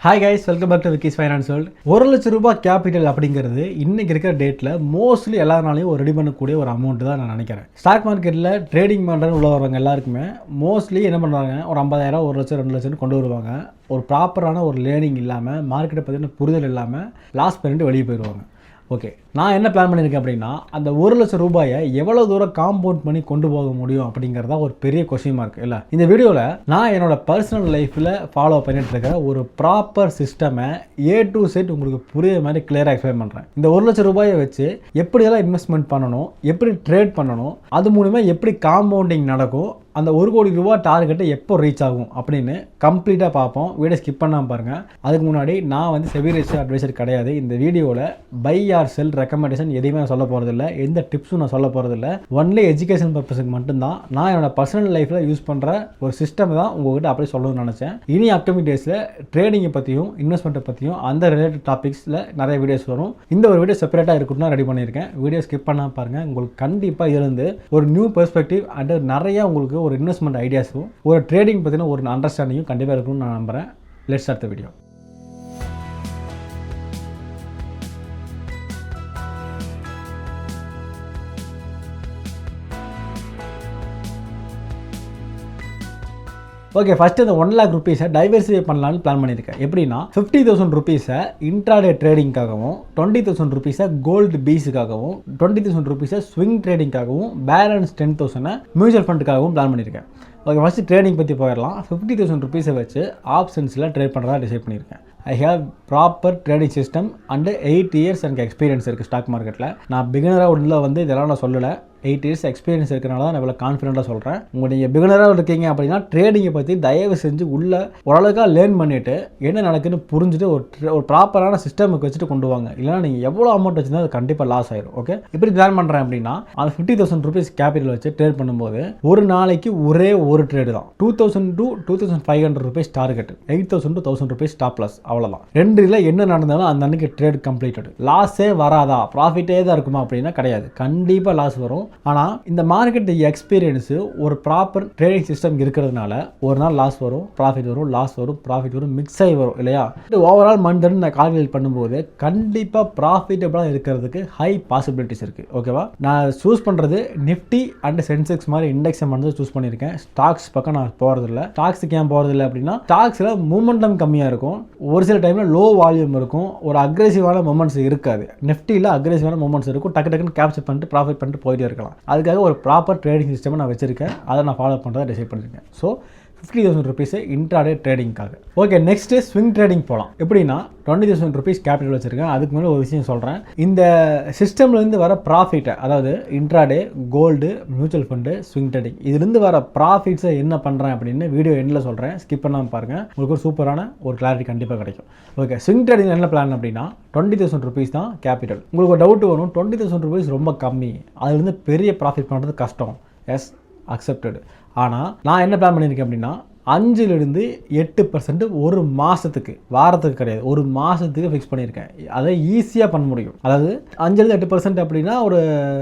Hi guys, welcome back to Vicky's finance world. ₹1,00,000 capital அப்படிங்கிறது இன்னைக்கு இருக்கிற டேட்டில் மோஸ்ட்லி எல்லாருனாலையும் ரெடி பண்ணக்கூடிய ஒரு அமௌண்ட் தான் நான் நினைக்கிறேன். ஸ்டாக் மார்க்கெட்டில் ட்ரேடிங் பண்ணுறன்னு உள்ள வரவங்க எல்லாருக்குமே மோஸ்ட்லி என்ன பண்ணுறாங்க, ஒரு 50,000, 1,00,000, 2,00,000 கொண்டு வருவாங்க. ஒரு ப்ராப்பரான ஒரு லேர்னிங் இல்லாமல், மார்க்கெட்டை பற்றின புரிதல் இல்லாமல் லாஸ் பண்ணிட்டு வெளியே போயிடுவாங்க. ஓகே, நான் என்ன பிளான் பண்ணியிருக்கேன் அப்படின்னா, அந்த ₹1,00,000 எவ்வளோ தூரம் காம்பவுண்ட் பண்ணி கொண்டு போக முடியும் அப்படிங்கிறதா ஒரு பெரிய கொஸ்டின் மார்க் இல்லை. இந்த வீடியோவில் நான் என்னோட பர்சனல் லைஃப்பில் ஃபாலோ பண்ணிட்டு இருக்கிற ஒரு ப்ராப்பர் சிஸ்டமை A to Z உங்களுக்கு புரியுற மாதிரி கிளியராக எக்ஸ்பிளைன் பண்ணுறேன். இந்த ₹1,00,000 வச்சு எப்படியெல்லாம் இன்வெஸ்ட்மெண்ட் பண்ணணும், எப்படி ட்ரேட் பண்ணணும், அது மூலிமா எப்படி காம்பவுண்டிங் நடக்கும், அந்த ₹1,00,00,000 டார்கெட்டை எப்போ ரீச் ஆகும் அப்படின்னு கம்ப்ளீட்டாக பார்ப்போம். வீடியோ ஸ்கிப் பண்ணாமல் பாருங்கள். அதுக்கு முன்னாடி நான் வந்து செபி ரெஜிஸ்டர்ட் அட்வைசர் கிடையாது. இந்த வீடியோவில் பை ஆர் செல் ரெக்கமெண்டேஷன் எதையுமே நான் சொல்ல போகிறதில்ல, எந்த டிப்ஸும் நான் சொல்ல போகிறதில்ல. ஒன்லி எஜுகேஷன் பர்பஸுக்கு மட்டும்தான். நான் என்னோட பர்சனல் லைஃப்பில் யூஸ் பண்ணுற ஒரு சிஸ்டம் தான் உங்கள்கிட்ட அப்படியே சொல்லணும்னு நினச்சேன். இனி அப்கமிங் டேஸில் ட்ரேடிங்கை பற்றியும் இன்வெஸ்ட்மெண்ட்டை பற்றியும் அந்த ரிலேட்டட் டாபிக்ஸில் நிறைய வீடியோஸ் வரும். இந்த ஒரு வீடியோ செப்பரேட்டாக இருக்கட்டும் ரெடி பண்ணியிருக்கேன். வீடியோ ஸ்கிப் பண்ணாமல் பாருங்கள். உங்களுக்கு கண்டிப்பாக இருந்து ஒரு நியூ பெர்ஸ்பெக்டிவ் அண்ட் நிறைய உங்களுக்கு ஒரு இன்வெஸ்ட்மெண்ட் ஐடியாஸும் ஒரு ட்ரேடிங் பற்றின ஒரு அண்டர்ஸ்டாண்டிங்கும் கண்டிப்பாக இருக்கும்னு நான் நம்புகிறேன். Let's start the video. Okay, first இந்த ₹1,00,000 டைவர்சிஃபை பண்ணலான்னு பிளான் பண்ணியிருக்கேன். எப்படின்னா, ₹50,000 இன்ட்ராடே ட்ரேடிங்காகவும், ₹20,000 கோல்டு பீஸுக்காகவும், ₹20,000 ஸ்விங் ட்ரேடிங்காகவும், பேலன்ஸ் $10,000 மியூச்சுவல் ஃபண்டுக்காகவும் பிளான் பண்ணியிருக்கேன். ஓகே, ஃபஸ்ட்டு ட்ரேடிங் பற்றி போயிடலாம். ₹50,000 வச்சு ஆப்ஷன்ஸில் ட்ரேட் பண்ணுறதா டிசைட் பண்ணியிருக்கேன். I have proper trading system and 8 years எனக்கு எக்ஸ்பீரியன்ஸ் இருக்குது ஸ்டாக் மார்க்கெட்டில். நான் பிகினராக உள்ள வந்து இதெல்லாம் நான் சொல்லலை. 8 இயர்ஸ் எக்ஸ்பீரியன்ஸ் இருக்கிறனால தான் நான் இவ்வளோ கான்ஃபிடென்ட்டாக சொல்கிறேன். நீங்கள் பிகினராக இருக்கீங்க அப்படின்னா ட்ரேடிங்கை பற்றி தயவு செஞ்சு உள்ள ஓரளவுக்காக லேர்ன் பண்ணிவிட்டு என்ன நடக்குன்னு புரிஞ்சுட்டு ஒரு ப்ராப்பரான சிஸ்டமுக்கு வச்சுட்டு கொண்டு வாங்க. இல்லைனா நீங்கள் எவ்வளோ அமௌண்ட் வச்சுருந்தா அது கண்டிப்பாக லாஸ் ஆயிடும். ஓகே, இப்படி பிளான் பண்ணுறேன் அப்படின்னா, அந்த ₹50,000 கேபிட்டல் வச்சு ட்ரேட் பண்ணும்போது ஒரு நாளைக்கு ஒரே ஒரு ட்ரேடு தான். $2,000 to $2,500 target, $8,000 to $1,000 stop loss. அவ்வளோதான். ரெண்டுல என்ன நடந்தாலும் அந்த அன்னைக்கு ட்ரேட் கம்ப்ளீட்டட். லாஸே வராதா, ப்ராஃபிட்டே தான் இருக்குமா அப்படின்னா கிடையாது, கண்டிப்பாக லாஸ் வரும். ஆனால் இந்த மார்க்கெட் எக்ஸ்பீரியன்ஸு ஒரு ப்ராப்பர் ட்ரேடிங் சிஸ்டம் இருக்கிறதுனால ஒரு நாள் லாஸ் வரும், ப்ராஃபிட் வரும், லாஸ் வரும், ப்ராஃபிட் வரும், மிக்ஸ் ஆகி வரும் இல்லையா. ஓவரால் மந்த்னு நான் கால்குலேட் பண்ணும்போது கண்டிப்பாக ப்ராஃபிட்டபிளாக இருக்கிறதுக்கு ஹை பாசிபிலிட்டிஸ் இருக்குது. ஓகேவா, நான் சூஸ் பண்ணுறது நிஃப்டி அண்ட் சென்செக்ஸ் மாதிரி இண்டெக்ஸை மட்டும் சூஸ் பண்ணியிருக்கேன். ஸ்டாக்ஸ் பக்கம் நான் போகிறதில்ல. ஸ்டாக்ஸுக்கு ஏன் போகிறதில்ல அப்படின்னா, ஸ்டாக்ஸில் மூமெண்டம் கம்மியாக இருக்கும், ஒரு சில டைமில் லோ வால்யூம் இருக்கும், ஒரு அக்ரெசிவான மூமெண்ட்ஸ் இருக்காது. நிஃப்டியில் அக்ரெசிவான மூமெண்ட்ஸ் இருக்கும், டக்கு டக்குன்னு கேப்சர் பண்ணிட்டு ப்ராஃபிட் பண்ணிட்டு போயிட்டே இருக்கலாம். அதுக்காக ஒரு ப்ராப்பர் ட்ரேடிங் சிஸ்டமை நான் வச்சிருக்கேன். அதை நான் ஃபாலோ பண்ணுறதை டிசைட் பண்ணியிருக்கேன். ஸோ ₹50,000 இன்ட்ராடே ட்ரேடிங்காக. ஓகே, நெக்ஸ்ட்டு ஸ்விங் ட்ரேடிங் போகலாம். எப்படின்னா, ₹20,000 கேபிட்டல் வச்சுருக்கேன். அதுக்கு மேலே ஒரு விஷயம் சொல்கிறேன். இந்த சிஸ்டம்லேருந்து வர ப்ராஃபிட்டை, அதாவது intraday, gold, mutual fund, swing trading, இதுலேருந்து வர ப்ராஃபிட்ஸை என்ன பண்ணுறேன் அப்படின்னு வீடியோ எண்டில் சொல்கிறேன். ஸ்கிப் பண்ணாமல் பாருங்கள். உங்களுக்கு ஒரு சூப்பரான ஒரு கிளாரிட்டி கண்டிப்பாக கிடைக்கும். ஓகே, ஸ்விங் ட்ரேடிங் என்ன பிளான் அப்படின்னா, ₹20,000 தான் கேபிட்டல். உங்களுக்கு ஒரு டவுட் வரும், ₹20,000 ரொம்ப கம்மி, அதுலேருந்து பெரிய ப்ராஃபிட் பண்ணுறது கஷ்டம். Yes, accepted. ஆனால் நான் என்ன பிளான் பண்ணியிருக்கேன் அப்படின்னா, 5லிருந்து 8% ஒரு மாதத்துக்கு, வாரத்துக்கு கிடையாது, ஒரு மாதத்துக்கு ஃபிக்ஸ் பண்ணியிருக்கேன். அதை ஈஸியாக பண்ண முடியும். அதாவது 5லிருந்து 8% அப்படின்னா ஒரு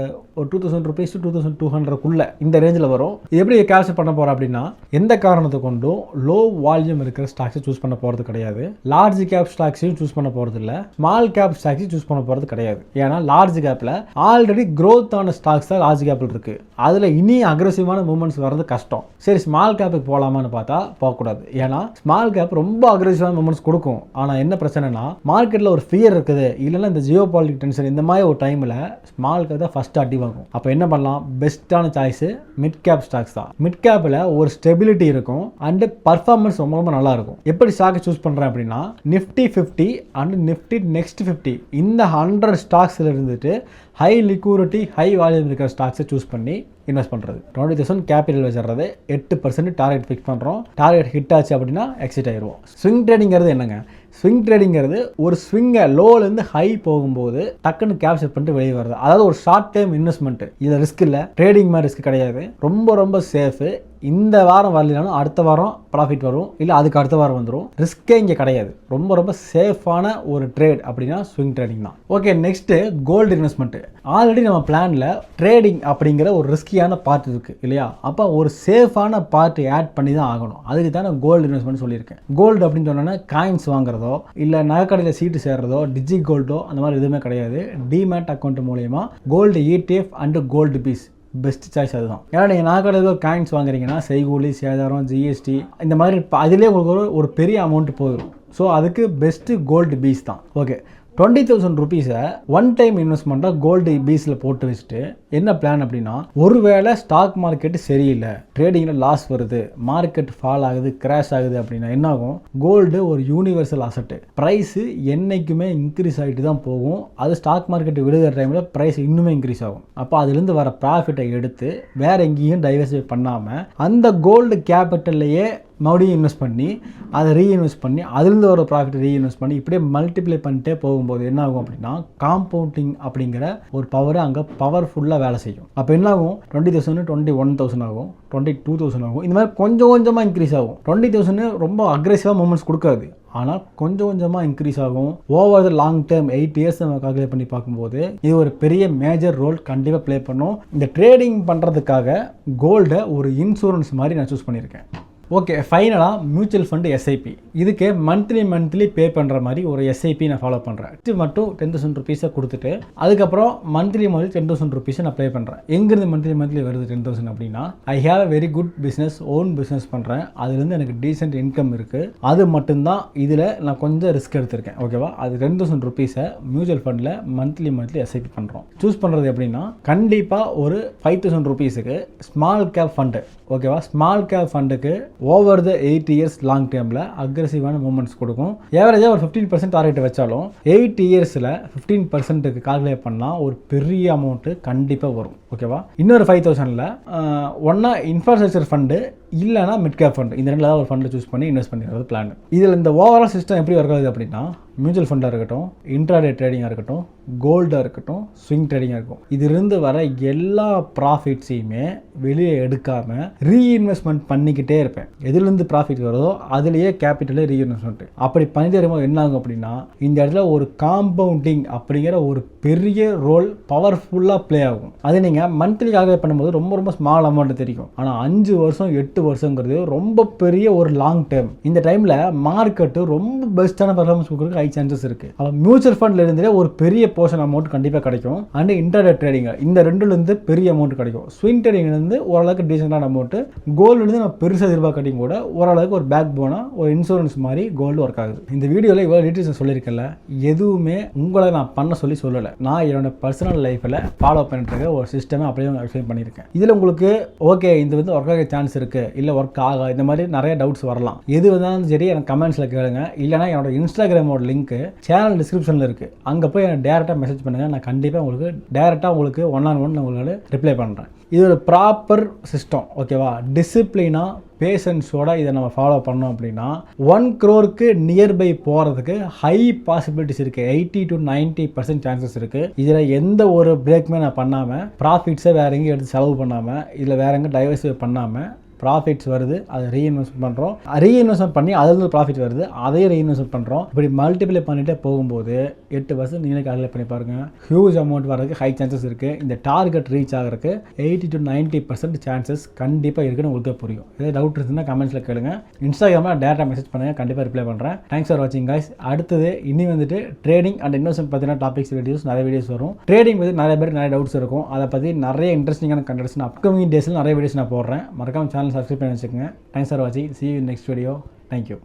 ₹2,000 to $2,200 இந்த ரேஞ்சில் வரும். இது எப்படி கேப்சர் பண்ண போகிறோம் அப்படின்னா, எந்த காரணத்தை கொண்டும் லோ வால்யூம் இருக்கிற ஸ்டாக்ஸை சூஸ் பண்ண போகிறது கிடையாது. லார்ஜ் கேப் ஸ்டாக்ஸையும் சூஸ் பண்ண போகிறது இல்லை. ஸ்மால் கேப் ஸ்டாக்ஸையும் சூஸ் பண்ண போகிறது கிடையாது. ஏன்னா லார்ஜ் கேப்பில் ஆல்ரெடி க்ரோத் ஆன ஸ்டாக்ஸ் தான் லார்ஜ் கேப்பில் இருக்குது. அதில் இனி அக்ரெசிவான மூவ்மெண்ட்ஸ் வர்றது கஷ்டம். சரி, ஸ்மால் கேப்புக்கு போகலாமான்னு பார்த்தா போகக்கூடாது. ஏன்னா ஸ்மால் கேப் ரொம்ப அக்ரெசிவான மூமெண்ட்ஸ் கொடுக்கும். ஆனால் என்ன பிரச்சனைனா, மார்க்கெட்டில் ஒரு ஃபியர் இருக்குது, இல்லைன்னா இந்த ஜியோ பாலிட்டிக் டென்ஷன், இந்த மாதிரி ஒரு டைமில் ஸ்மால் கேப் தான் ஃபஸ்ட்டு அடி வாங்கும். அப்போ என்ன பண்ணலாம், பெஸ்ட்டான சாய்ஸு மிட் கேப் ஸ்டாக்ஸ் தான். மிட் கேப்பில் ஒரு ஸ்டெபிலிட்டி இருக்கும் அண்டு பர்ஃபார்மன்ஸ் ரொம்ப ரொம்ப நல்லா இருக்கும். எப்படி ஸ்டாக்கை சூஸ் பண்ணுறேன் அப்படின்னா, நிஃப்டி 50 அண்ட் நிஃப்டி நெக்ஸ்ட் 50 இந்த 100 ஸ்டாக்ஸில் இருந்துட்டு ஹை லிக்விடிட்டி, ஹை வால்யூம் இருக்கிற ஸ்டாக்ஸை சூஸ் பண்ணி இன்வெஸ்ட் பண்ணுறது. 20,000 கேபிட்டல் வச்சுறது, 8% டார்கெட் ஃபிக்ஸ் பண்ணுறோம். டார்கெட் ஹிட் ஆச்சு அப்படின்னா எக்ஸிட் ஆயிடுவோம். ஸ்விங் ட்ரேடிங்கிறது என்னங்க, ஸ்விங் ட்ரேடிங்கிறது ஒரு ஸ்விங்கை லோலேருந்து ஹை போகும்போது டக்குன்னு கேப்சர் பண்ணிட்டு வெளியே வருது. அதாவது ஒரு ஷார்ட் டைம் இன்வெஸ்ட்மெண்ட். இதில் ரிஸ்க் இல்லை, ட்ரேடிங் மாதிரி ரிஸ்க் கிடையாது, ரொம்ப ரொம்ப சேஃபு, இந்த வாரம் வரலனாலும் அடுத்த வாரம் ப்ராஃபிட் வரும், இல்லை அதுக்கு அடுத்த வாரம் வந்துடும். ரிஸ்க்கே இங்கே கிடையாது. ரொம்ப ரொம்ப சேஃபான ஒரு ட்ரேட் அப்படின்னா ஸ்விங் ட்ரேடிங் தான். Okay, next gold investment. Already நம்ம பிளானில் ட்ரேடிங் அப்படிங்கிற ஒரு ரிஸ்கியான பார்ட் இருக்குது இல்லையா? அப்போ ஒரு சேஃபான பார்ட் ஆட் பண்ணி தான் ஆகணும். அதுக்கு தான் நான் கோல்டு இன்வெஸ்ட்மெண்ட் சொல்லியிருக்கேன். கோல்டு அப்படின்னு சொன்னோன்னா காயின்ஸ் வாங்குறதோ இல்லை நகைக்கடையில் சீட்டு சேர்றதோ டிஜி கோல்டோ அந்த மாதிரி எதுவுமே கிடையாது. டிமேட் அக்கௌண்ட் மூலயமா gold ETF and gold BeES best choice அதுதான். ஏன்னா நீங்கள் நகைக்கடையில் ஒரு காயின்ஸ் வாங்குறீங்கன்னா செய்கூலி, சேதாரம், GST இந்த மாதிரி அதிலே உங்களுக்கு ஒரு பெரிய அமௌண்ட் போயிடும். ஸோ அதுக்கு பெஸ்ட்டு கோல்டு பீஸ் தான். ஓகே, 20,000 ருபீஸை ஒன் டைம் இன்வெஸ்ட்மெண்ட்டாக கோல்டு பீஸில் போட்டு வச்சுட்டு என்ன பிளான் அப்படின்னா, ஒருவேளை ஸ்டாக் மார்க்கெட்டு சரியில்லை, ட்ரேடிங்கில் லாஸ் வருது, மார்க்கெட் ஃபால் ஆகுது, கிராஷ் ஆகுது அப்படின்னா என்ன ஆகும்? கோல்டு ஒரு யூனிவர்சல் அசட்டு. ப்ரைஸு என்றைக்குமே இன்க்ரீஸ் ஆகிட்டு தான் போகும். அது ஸ்டாக் மார்க்கெட் விழுகிற டைமில் ப்ரைஸ் இன்னுமே இன்க்ரீஸ் ஆகும். அப்போ அதுலேருந்து வர ப்ராஃபிட்டை எடுத்து வேறு எங்கேயும் டைவர்சிஃபை பண்ணாமல் அந்த கோல்டு கேபிட்டல்லையே மறுபடியும் இன்வெஸ்ட் பண்ணி அதை ரீஇன்வெஸ்ட் பண்ணி அதுலேருந்து வர ப்ராஃபிட் ரீஇன்வெஸ்ட் பண்ணி இப்படியே மல்டிப்ளை பண்ணிட்டே போகும்போது என்ன ஆகும் அப்படின்னா, காம்பவுண்டிங் அப்படிங்கிற ஒரு பவர் அங்கே பவர்ஃபுல்லாக வேலை செய்யும். அப்போ என்ன ஆகும்? 20,000 21,000 ஆகும், 22,000 ஆகும். இந்த மாதிரி கொஞ்சம் கொஞ்சமாக இன்க்ரீஸ் ஆகும். 20,000 ரொம்ப அக்ரெசிவாக மூமெண்ட்ஸ் கொடுக்காது, ஆனால் கொஞ்சம் கொஞ்சமாக இன்க்ரீஸ் ஆகும். Over the long term 8 years நம்ம கால்குலேட் பண்ணி பார்க்கும்போது இது ஒரு பெரிய மேஜர் ரோல் கண்டிப்பாக ப்ளே பண்ணும். இந்த ட்ரேடிங் பண்ணுறதுக்காக கோல்டை ஒரு இன்சூரன்ஸ் மாதிரி நான் சூஸ் பண்ணியிருக்கேன். ஓகே, ஃபைனலாக மியூச்சுவல் ஃபண்டு SIP. இதுக்கு மந்த்லி பே பண்ணுற மாதிரி ஒரு SIP நான் ஃபாலோ பண்ணுறேன். இது மட்டும் 10,000 ருபீஸை கொடுத்துட்டு அதுக்கப்புறம் மந்த்லி 10,000 ருபீஸை நான் ப்ளே பண்ணுறேன். எங்கேருந்து மந்த்லி வருது 10,000 அப்படின்னா, I have a very good business, own business பண்ணுறேன். அதுலேருந்து எனக்கு டீசென்ட் இன்கம் இருக்குது. அது மட்டும்தான் இதில் நான் கொஞ்சம் ரிஸ்க் எடுத்திருக்கேன். ஓகேவா? அது 10,000 ருபீஸை மியூச்சுவல் ஃபண்டில் மந்த்லி SIP பண்ணுறோம். சூஸ் பண்ணுறது எப்படின்னா, கண்டிப்பாக ஒரு 5,000 ருபீஸுக்கு ஸ்மால் கேப் ஃபண்டு. ஓகேவா? ஸ்மால் கேப் ஃபண்டுக்கு ஓவர் த 8 இயர்ஸ் லாங் டேர்மில் அக்ரெசிவான மூமெண்ட்ஸ் கொடுக்கும். ஏவரேஜாக ஒரு 15% டார்கெட் வச்சாலும் 8 இயர்ஸில் 15%க்கு கால்குலேட் பண்ணால் ஒரு பெரிய அமௌண்ட்டு கண்டிப்பாக வரும். ஓகேவா? இன்னொரு 5,000ல் ஒன்றா இன்ஃப்ராஸ்ட்ரக்சர் ஃபண்டு இல்லைனா மிட் கேப் ஃபண்டு, இந்த ரெண்டில் தான் ஒரு ஃபண்டை சூஸ் பண்ணி இன்வெஸ்ட் பண்ணிடுறது பிளான். இதில் இந்த ஓவரால் சிஸ்டம் எப்படி ஒர்க் ஆகுது அப்படின்னா, மியூச்சுவல் ஃபண்டாக இருக்கட்டும், இன்ட்ராடே ட்ரேடிங்காக இருக்கட்டும், கோல்டாக இருக்கட்டும், ஸ்விங் ட்ரேடிங்காக இருக்கும், இதிலிருந்து வர எல்லா ப்ராஃபிட்ஸையுமே வெளியே எடுக்காமல் ரீஇன்வெஸ்ட்மெண்ட் பண்ணிக்கிட்டே இருப்பேன். எதுலேருந்து ப்ராஃபிட் வருதோ அதுலேயே கேபிட்டலே ரீஇன்வெஸ்ட்மெண்ட் அப்படி பண்ணிட்டு இருக்கும்போது என்ன ஆகும் அப்படின்னா, இந்த இடத்துல ஒரு காம்பவுண்டிங் அப்படிங்கிற ஒரு பெரிய ரோல் பவர்ஃபுல்லாக ப்ளே ஆகும். அது நீங்கள் மந்த்லி கால்குலேட் பண்ணும்போது ரொம்ப ரொம்ப ஸ்மால் அமௌண்ட் தெரியும். ஆனால் 5 வருஷம் 8 வருஷங்கிறது ரொம்ப பெரிய ஒரு லாங் டேர்ம். இந்த டைமில் மார்க்கெட்டு ரொம்ப பெஸ்ட்டான பர்ஃபார்மன்ஸ் கொடுக்குறதுக்கு ஹை சான்சஸ் இருக்குது. அப்போ மியூச்சுவல் ஃபண்ட்ல இருந்தே ஒரு பெரிய போர்ஷன் அமௌண்ட் கண்டிப்பாக கிடைக்கும். அண்ட் இன்டர்டே ட்ரேடிங் இந்த ரெண்டுலேருந்து பெரிய அமௌண்ட் கிடைக்கும். ஸ்விங் ட்ரேடிங்லேருந்து ஓரளவுக்கு டீசெண்டான அமௌண்ட், கோல்டுலேருந்து நம்ம பெருசாக எதிர்பார்க்கட்டிங் கூட ஓரளவுக்கு ஒரு பேக் போனால் ஒரு இன்சூரன்ஸ் மாதிரி கோல்டு ஒர்க் ஆகுது. இந்த வீடியோவில் இவ்வளோ டீட்டெயில்ஸ் சொல்லியிருக்கல, எதுவுமே உங்களை நான் பண்ண சொல்லலை. நான் என்னோட பர்சனல் லைஃப்பில் ஃபாலோ பண்ணிட்டு இருக்க ஒரு சிஸ்டமே அப்படியே எக்ஸ்பிளைன் பண்ணியிருக்கேன். இதில் உங்களுக்கு ஓகே இது வந்து ஒர்க் ஆக சான்ஸ் இருக்குது, இல்லை ஒர்க் ஆகா, இந்த மாதிரி நிறைய டவுட்ஸ் வரலாம். எது வந்தாலும் சரி எனக்கு கமெண்ட்ஸில் கேளுங்க. இல்லைனா என்னோட இன்ஸ்டாகிராமோட லிங்க்கு சேனல் டிஸ்கிரிப்ஷனில் இருக்குது, அங்கே போய் எனக்கு டேரெக்டாக மெசேஜ் பண்ணுங்கள். நான் கண்டிப்பாக உங்களுக்கு டேரெக்டாக உங்களுக்கு 1-on-1 உங்களுக்கு ரிப்ளை பண்ணுறேன். இது ஒரு ப்ராப்பர் சிஸ்டம். ஓகேவா? டிசிப்ளினாக பேஷன்ஸோட இதை நம்ம ஃபாலோ பண்ணோம் அப்படின்னா 1 crore நியர்பை போகிறதுக்கு ஹை பாசிபிலிட்டிஸ் இருக்குது. 80 to 90% சான்சஸ் இருக்குது. இதில் எந்த ஒரு பிரேக்குமே நான் பண்ணாமல், ப்ராஃபிட்ஸை வேறு எங்கேயும் எடுத்து செலவு பண்ணாமல், இதில் வேறு எங்கே டைவர்சிஃபை பண்ணாமல் ப்ராஃபிட்ஸ் வருது, அதை ரீஇன்வெஸ்ட் பண்ணுறோம். ரீஇன்வெஸ்ட்மெண்ட் பண்ணி அதுலேருந்து ப்ராஃபிட் வருது, அதையும் ரீஇன்வெஸ்ட் பண்ணுறோம். இப்படி மல்டிப்ளை பண்ணிகிட்டே போகும்போது 8 வருஷம் நீங்களே கால்குலேட் பண்ணி பாருங்கள், ஹியூஜ் அமௌண்ட் வரதுக்கு ஹை சான்சஸ் இருக்குது. இந்த டார்கெட் ரீச் ஆகிறதுக்கு 80 to 90% சான்சஸ் கண்டிப்பாக இருக்குன்னு உங்களுக்கு புரியும். ஏதாவது டவுட் இருந்துச்சுன்னா கமெண்ட்ஸில் கேளுங்க. இன்ஸ்டாகிராமில் டேரெக்டாக மெசேஜ் பண்ணுங்கள், கண்டிப்பாக ரிப்ளை பண்ணுறேன். தேங்க்ஸ் ஃபார் வாட்சிங் கைஸ். அடுத்தது இனி வந்துட்டு ட்ரேடிங் அண்ட் இன்வெஸ்ட்மெண்ட் பற்றின டாபிக்ஸ் நிறைய வீடியோஸ் வரும். ட்ரேடிங் பற்றி நிறைய பேருக்கு நிறைய டவுட்ஸ் இருக்கும். அதை பற்றி நிறைய இன்ட்ரெஸ்டிங்கான கண்டென்ட்ஸ் அப்கமிங் டேஸில் நிறைய வீடியோஸ் நான் போடுறேன். மறக்காம சேனல் சப்ஸ்கிரைப் பண்ணி வச்சுக்கோங்க. தேங்க்ஸ் ஃபார் வாட்சிங். See you in next video. Thank you.